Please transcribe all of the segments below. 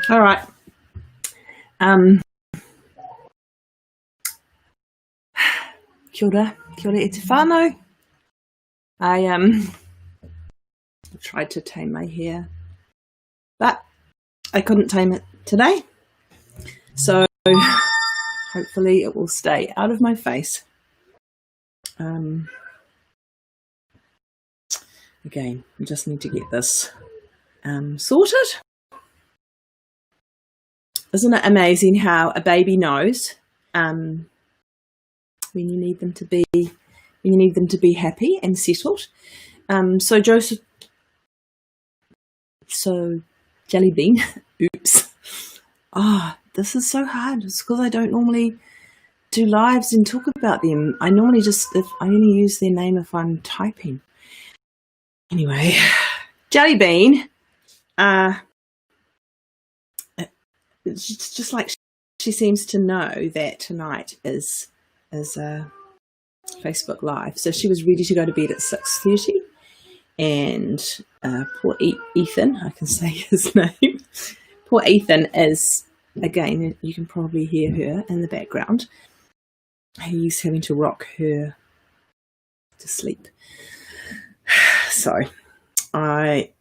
All right. Kia ora e te whānau. I tried to tame my hair, but I couldn't tame it today. So hopefully it will stay out of my face. Again, we just need to get this sorted. Isn't it amazing how a baby knows when you need them to be happy and settled? So Jelly Bean, oops. This is so hard. It's because I don't normally do lives and talk about them. I normally only use their name if I'm typing. Anyway, Jelly Bean, it's just like she seems to know that tonight is a Facebook Live. So she was ready to go to bed at 6:30, and poor Ethan, I can say his name. Poor Ethan is, again, you can probably hear her in the background. He's having to rock her to sleep. So I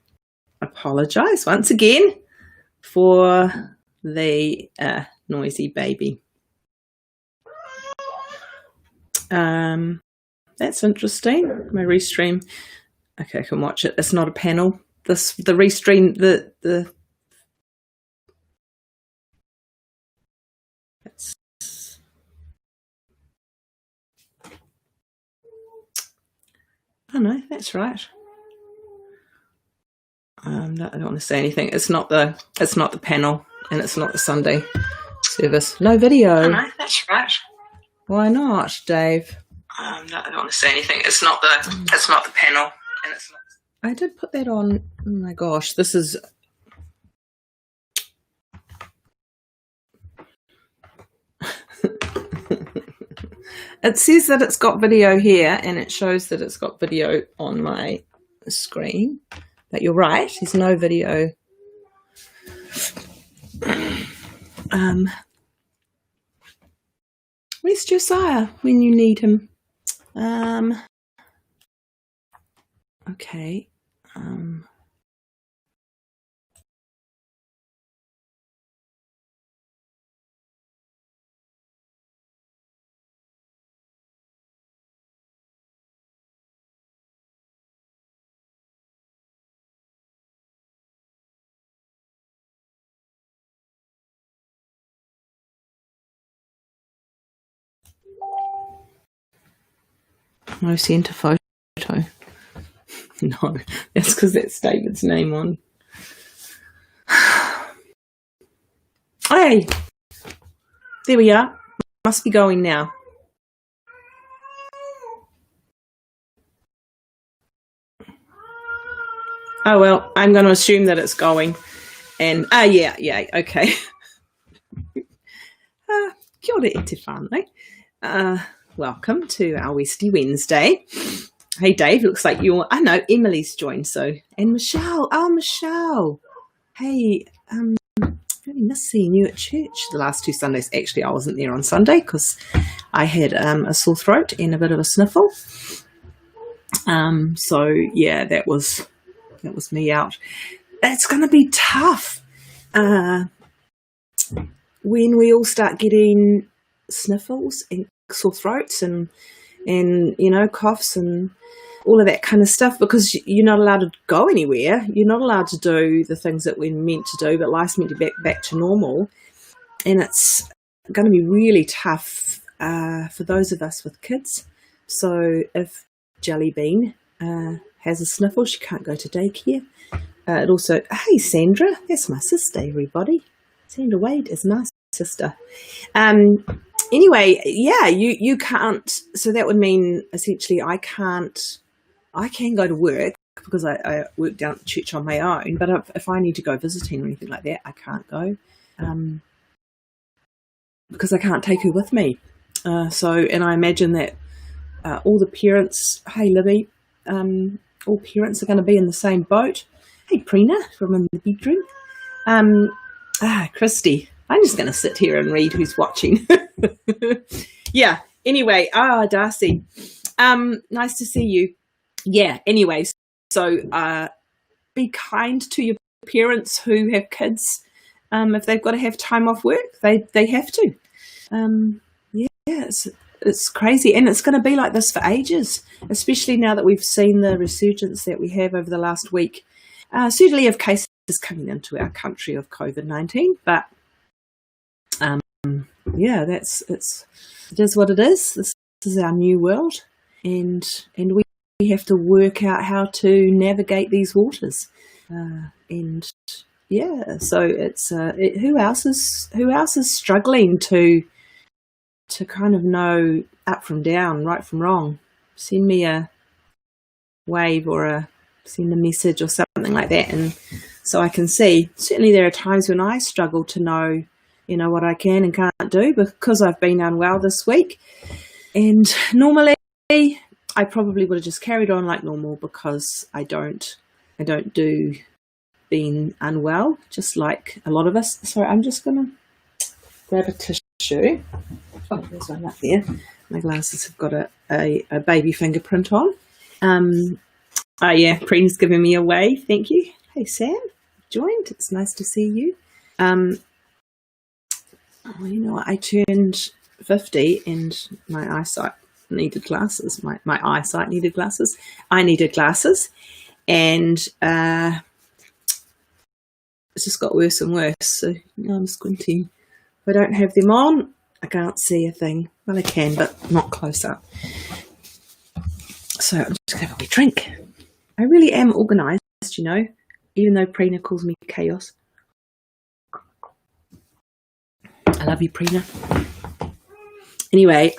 apologize once again for the noisy baby. That's interesting. My restream. Okay, I can watch it. It's not a panel. The restream, oh no, that's right. I don't want to say anything. It's not the panel, and it's not the Sunday service. No video. Oh, no, that's right. Why not, Dave? I don't want to say anything. It's not the panel, and it's not. I did put that on. Oh my gosh, this is. It says that it's got video here, and it shows that it's got video on my screen. But you're right, there's no video. Where's Josiah when you need him? Okay. No centre photo. No, that's because that's David's name on. Hey, there we are. Must be going now. Oh well, I'm going to assume that it's going. And yeah, okay. Kia ora e te whānau. Welcome to our Westy Wednesday. Hey Dave, looks like you're. I know Emily's joined. So, and Michelle. Oh, Michelle. Hey, really miss seeing you at church the last 2 Sundays. Actually, I wasn't there on Sunday because I had a sore throat and a bit of a sniffle. So yeah, that was me out. It's going to be tough when we all start getting sniffles and sore throats and coughs and all of that kind of stuff, because you're not allowed to go anywhere. You're not allowed to do the things that we're meant to do, but life's meant to be back to normal. And it's going to be really tough for those of us with kids. So if Jelly Bean has a sniffle, she can't go to daycare. It also, hey Sandra, that's my sister, everybody. Sandra Wade is my sister. Anyway, yeah, you can't. So that would mean essentially I can go to work because I work down at the church on my own. But if I need to go visiting or anything like that, I can't go because I can't take her with me. And I imagine that all the parents, hey Libby, all parents are going to be in the same boat. Hey Prina from in the bedroom. Christy. I'm just going to sit here and read who's watching. Yeah. Anyway, Darcy. Nice to see you. Yeah. Anyway, so be kind to your parents who have kids. If they've got to have time off work, they have to. It's crazy, and it's going to be like this for ages, especially now that we've seen the resurgence that we have over the last week. Certainly of cases coming into our country of COVID-19, but it is what it is. This is our new world, and we have to work out how to navigate these waters. So it's who else is struggling to kind of know up from down, right from wrong? Send me a wave or send a message or something like that, and so I can see. Certainly there are times when I struggle to know, what I can and can't do because I've been unwell this week. And normally I probably would have just carried on like normal, because I don't do being unwell, just like a lot of us. So I'm just going to grab a tissue. Oh, there's one up there. My glasses have got a baby fingerprint on. Preen's giving me a wave. Thank you. Hey, Sam, joined. It's nice to see you. I turned 50 and my eyesight needed glasses. My eyesight needed glasses. I needed glasses, and it's just got worse and worse. So I'm squinting. If I don't have them on, I can't see a thing. Well, I can, but not close up. So I'm just going to have a wee drink. I really am organised, even though Preena calls me chaos. I love you, Preena. Anyway,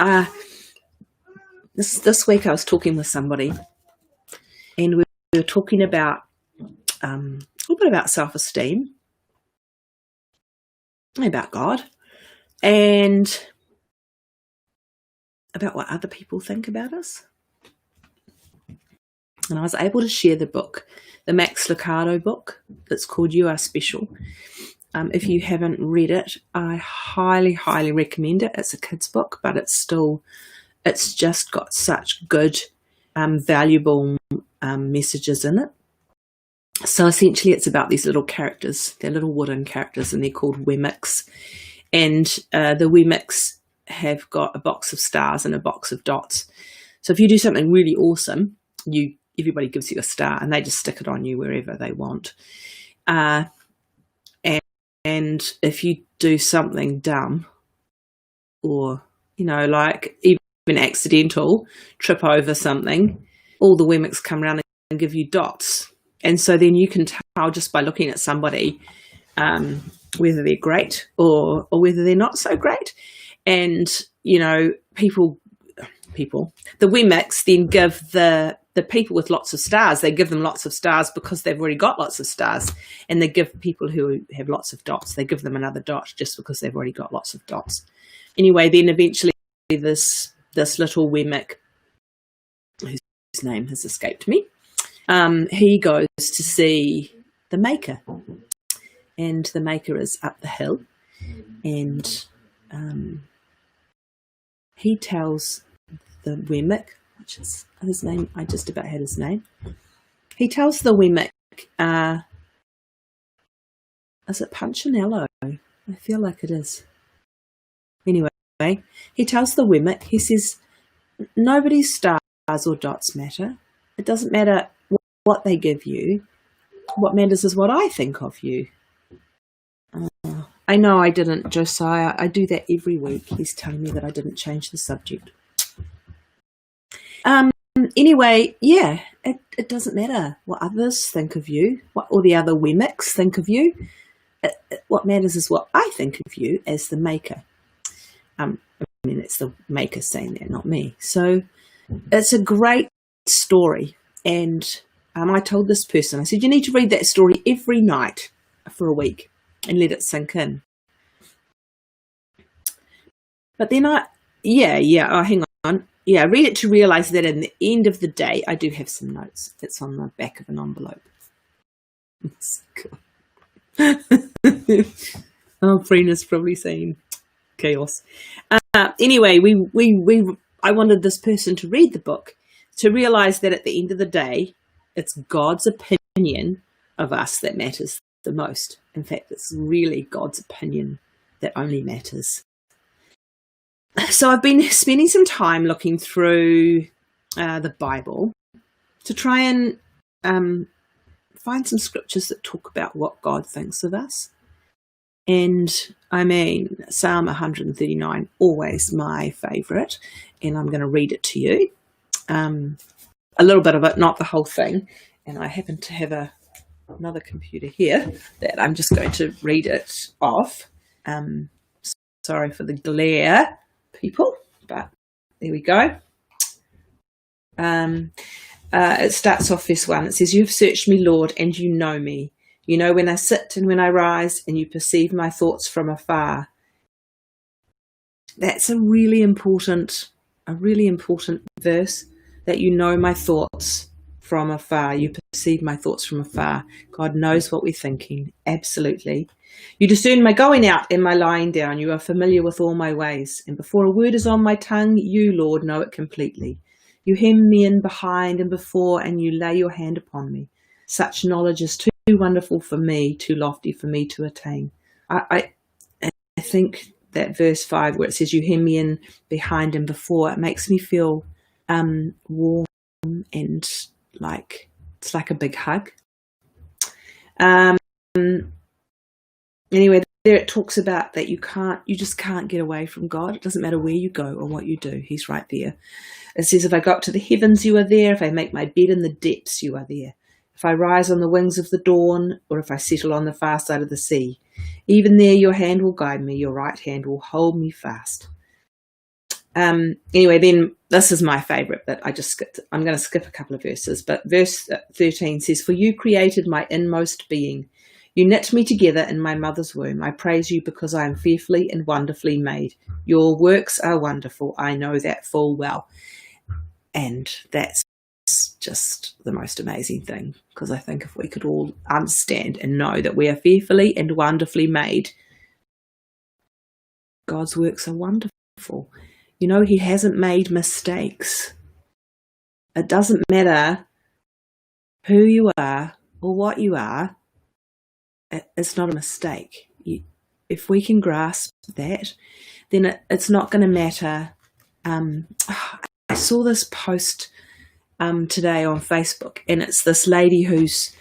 this week I was talking with somebody, and we were talking about a little bit about self-esteem, about God, and about what other people think about us. And I was able to share the book, the Max Lucado book, that's called You Are Special. If you haven't read it, I highly, highly recommend it. It's a kid's book, but it's just got such good, valuable messages in it. So essentially it's about these little characters. They're little wooden characters, and they're called Wemmicks. And the Wemmicks have got a box of stars and a box of dots. So if you do something really awesome, everybody gives you a star, and they just stick it on you wherever they want. And if you do something dumb, or, like even accidental, trip over something, all the Wemmicks come around and give you dots. And so then you can tell just by looking at somebody whether they're great or whether they're not so great. And, people, the Wemmicks then give the people with lots of stars, they give them lots of stars because they've already got lots of stars. And they give people who have lots of dots, they give them another dot just because they've already got lots of dots. Anyway, then eventually this little Wemmick, whose name has escaped me, he goes to see the Maker. And the Maker is up the hill. And he tells the Wemmick, which is his name, I just about had his name. He tells the Wemmick, is it Punchinello? I feel like it is. Anyway, he tells the Wemmick, he says, nobody's stars or dots matter. It doesn't matter what they give you. What matters is what I think of you. I know I didn't, Josiah. I do that every week. He's telling me that I didn't change the subject. Anyway, yeah, it doesn't matter what others think of you, or the other Wemmicks think of you. What matters is what I think of you as the Maker. It's the Maker saying that, not me. So it's a great story. And I told this person, I said, you need to read that story every night for a week and let it sink in. But then hang on. Yeah, read it to realise that in the end of the day, I do have some notes. It's on the back of an envelope. Oh, Freena's probably saying chaos. Anyway, I wanted this person to read the book to realize that at the end of the day, it's God's opinion of us that matters the most. In fact, it's really God's opinion that only matters. So I've been spending some time looking through the Bible to try and find some scriptures that talk about what God thinks of us. And I mean, Psalm 139, always my favourite, and I'm going to read it to you. A little bit of it, not the whole thing. And I happen to have another computer here that I'm just going to read it off. Sorry for the glare, people, but there we go. It starts off this one. It says, "You have searched me, Lord, and you know me. You know when I sit and when I rise, and you perceive my thoughts from afar." That's a really important verse, that you know my thoughts from afar. You perceive my thoughts from afar. God knows what we're thinking. Absolutely. "You discern my going out and my lying down. You are familiar with all my ways. And before a word is on my tongue, you, Lord, know it completely. You hem me in behind and before, and you lay your hand upon me. Such knowledge is too wonderful for me, too lofty for me to attain." I think that verse 5 where it says you hem me in behind and before, it makes me feel warm and like it's like a big hug. Anyway, there it talks about that you just can't get away from God. It doesn't matter where you go or what you do, he's right there. It says, "If I go up to the heavens, you are there. If I make my bed in the depths, you are there. If I rise on the wings of the dawn, or if I settle on the far side of the sea, even there your hand will guide me, your right hand will hold me fast." Anyway, then this is my favourite, but I'm going to skip a couple of verses. But verse 13 says, "For you created my inmost being. You knit me together in my mother's womb. I praise you because I am fearfully and wonderfully made. Your works are wonderful. I know that full well." And that's just the most amazing thing, because I think if we could all understand and know that we are fearfully and wonderfully made, God's works are wonderful. You know, he hasn't made mistakes. It doesn't matter who you are or what you are. It's not a mistake. If we can grasp that, then it's not going to matter. I saw this post today on Facebook, and it's this lady who's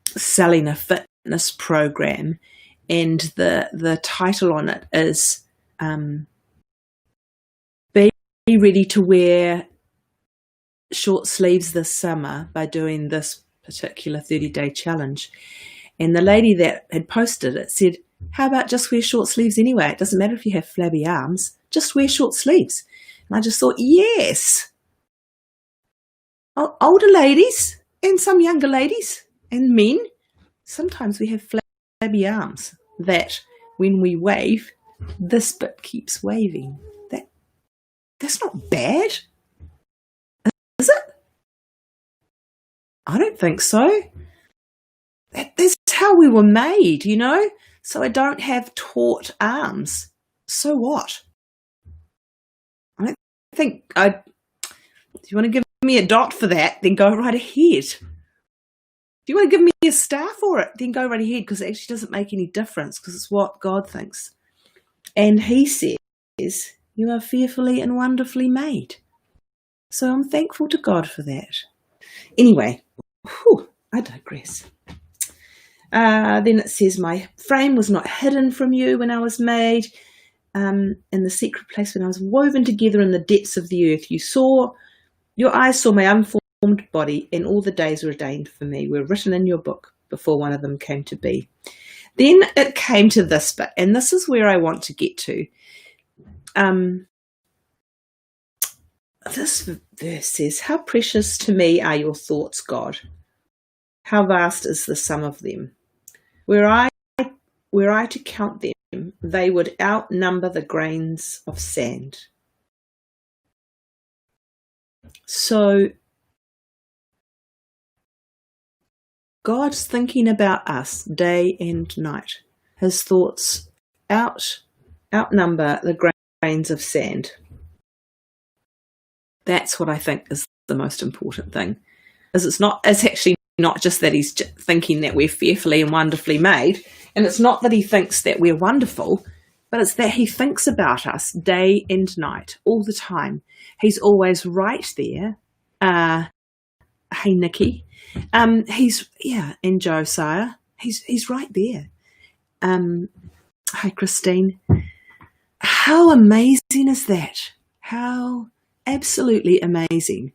selling a fitness program, and the title on it is "Be ready to wear short sleeves this summer by doing this particular 30-day challenge." And the lady that had posted it said, "How about just wear short sleeves anyway? It doesn't matter if you have flabby arms, just wear short sleeves." And I just thought, yes, older ladies and some younger ladies and men, sometimes we have flabby arms that when we wave, this bit keeps waving. That's not bad, is it? I don't think so. That's how we were made, you know? So I don't have taut arms. So what? I don't think if you want to give me a dot for that, then go right ahead. If you want to give me a star for it, then go right ahead, because it actually doesn't make any difference, because it's what God thinks. And he says, you are fearfully and wonderfully made. So I'm thankful to God for that. Anyway, I digress. Then it says, "My frame was not hidden from you when I was made, in the secret place when I was woven together in the depths of the earth. Your eyes saw my unformed body, and all the days ordained for me were written in your book before one of them came to be." Then it came to this bit, and this is where I want to get to. This verse says, "How precious to me are your thoughts, God. How vast is the sum of them. Were I to count them, they would outnumber the grains of sand." So God's thinking about us day and night. His thoughts outnumber the grains of sand. That's what I think is the most important thing. It's actually not just that he's thinking that we're fearfully and wonderfully made, and it's not that he thinks that we're wonderful, but it's that he thinks about us day and night, all the time. He's always right there. Hey, Nikki. And Josiah. He's right there. Hi, Christine. How amazing is that? How absolutely amazing.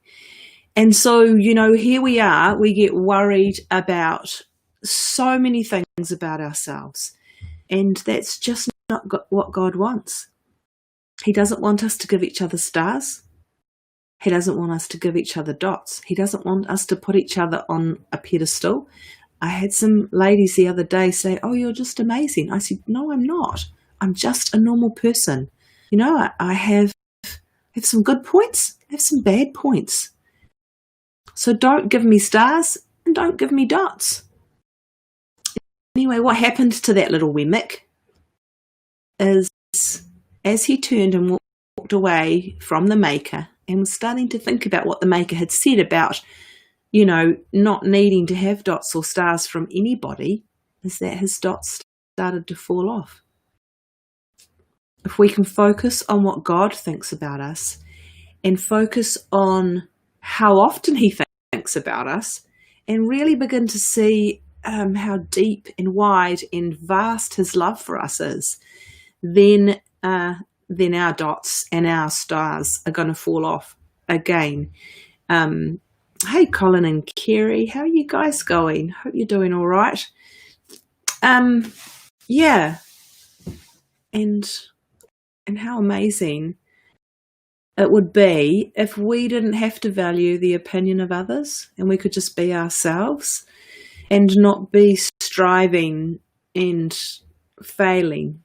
And so, here we are, we get worried about so many things about ourselves. And that's just not what God wants. He doesn't want us to give each other stars. He doesn't want us to give each other dots. He doesn't want us to put each other on a pedestal. I had some ladies the other day say, "Oh, you're just amazing." I said, "No, I'm not. I'm just a normal person. I have some good points, I have some bad points. So don't give me stars and don't give me dots." Anyway, what happened to that little wemmick is, as he turned and walked away from the Maker and was starting to think about what the Maker had said about, not needing to have dots or stars from anybody, is that his dots started to fall off. If we can focus on what God thinks about us and focus on how often he thinks about us and really begin to see how deep and wide and vast his love for us is, then our dots and our stars are going to fall off again. Hey, Colin and Kerry, how are you guys going? Hope you're doing all right. Yeah. And how amazing it would be if we didn't have to value the opinion of others and we could just be ourselves and not be striving and failing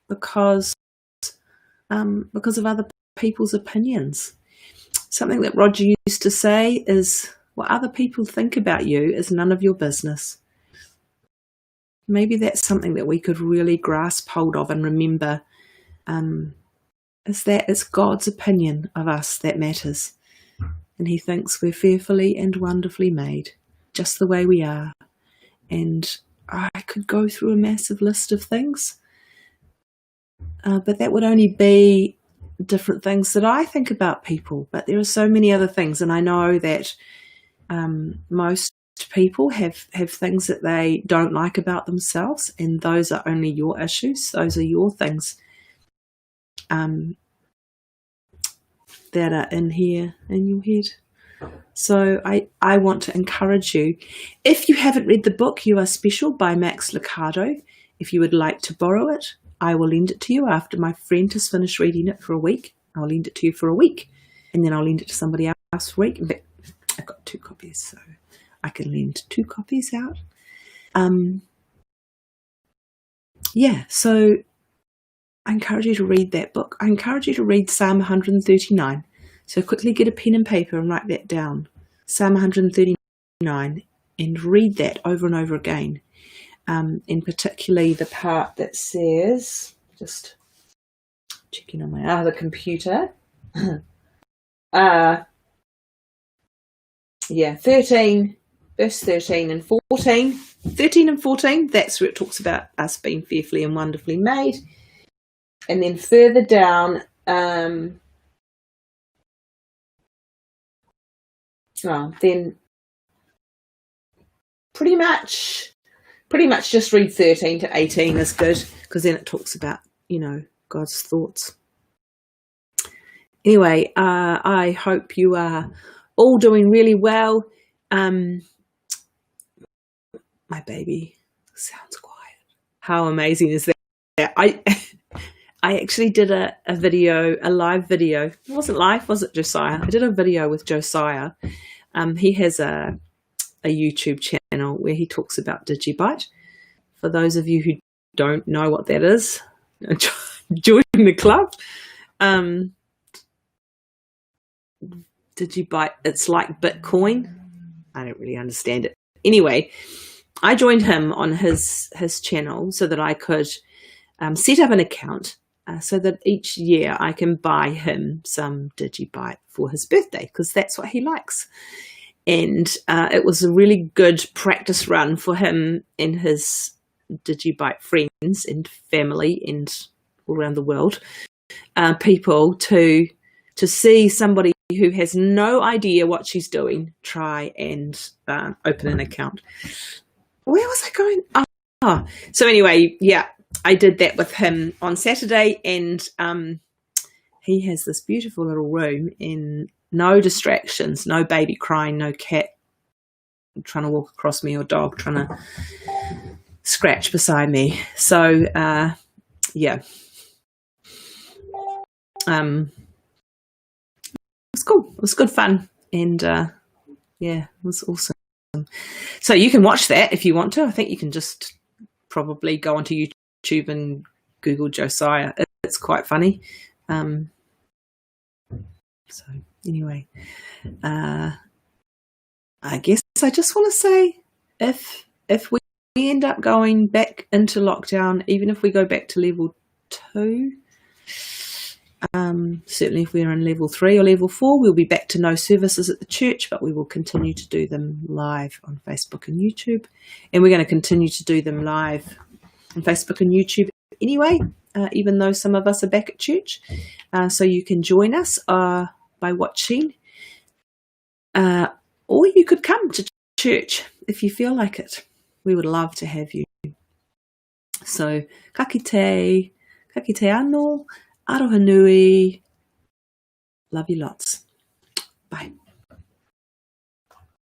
because of other people's opinions. Something that Roger used to say is, what other people think about you is none of your business. Maybe that's something that we could really grasp hold of and remember, is that it's God's opinion of us that matters. And he thinks we're fearfully and wonderfully made, just the way we are. And I could go through a massive list of things, but that would only be different things that I think about people. But there are so many other things, and I know that most people have things that they don't like about themselves, and those are only your issues. Those are your things that are in here in your head. So I want to encourage you, if you haven't read the book You Are Special by Max Lucado, if you would like to borrow it, I will lend it to you after my friend has finished reading it for a week. I'll lend it to you for a week, and then I'll lend it to somebody else for a week. In fact, I've got 2 copies, so I can lend 2 copies out. So I encourage you to read that book. I encourage you to read Psalm 139. So quickly get a pen and paper and write that down. Psalm 139, and read that over and over again. And particularly the part that says, just checking on my other computer. 13, verse 13 and 14. 13 and 14, that's where it talks about us being fearfully and wonderfully made. And then further down, then pretty much just read 13 to 18 is good, because then it talks about, God's thoughts. Anyway, I hope you are all doing really well. My baby sounds quiet. How amazing is that? I actually did a live video. It wasn't live, was it, Josiah? I did a video with Josiah. He has a YouTube channel where he talks about Digibite. For those of you who don't know what that is, join the club. Digibite, it's like Bitcoin. I don't really understand it. Anyway, I joined him on his channel so that I could set up an account so that each year I can buy him some Digibyte for his birthday, because that's what he likes. And it was a really good practice run for him and his Digibyte friends and family and all around the world, people to see somebody who has no idea what she's doing try and open an account. Where was I going? Oh, so anyway, yeah, I did that with him on Saturday, and he has this beautiful little room and no distractions, no baby crying, no cat trying to walk across me or dog trying to scratch beside me. So, yeah. It was cool. It was good fun. And, yeah, it was awesome. So you can watch that if you want to. I think you can just probably go onto YouTube and Google Josiah. It's quite funny. So anyway, I guess I just want to say, if we end up going back into lockdown, even if we go back to level 2, certainly if we're in level 3 or level 4, we'll be back to no services at the church, but we will continue to do them live on Facebook and YouTube. And we're going to continue to do them live on Facebook and YouTube anyway, even though some of us are back at church. So you can join us by watching, or you could come to church if you feel like it. We would love to have you. So, ka kite anō, aroha nui, love you lots.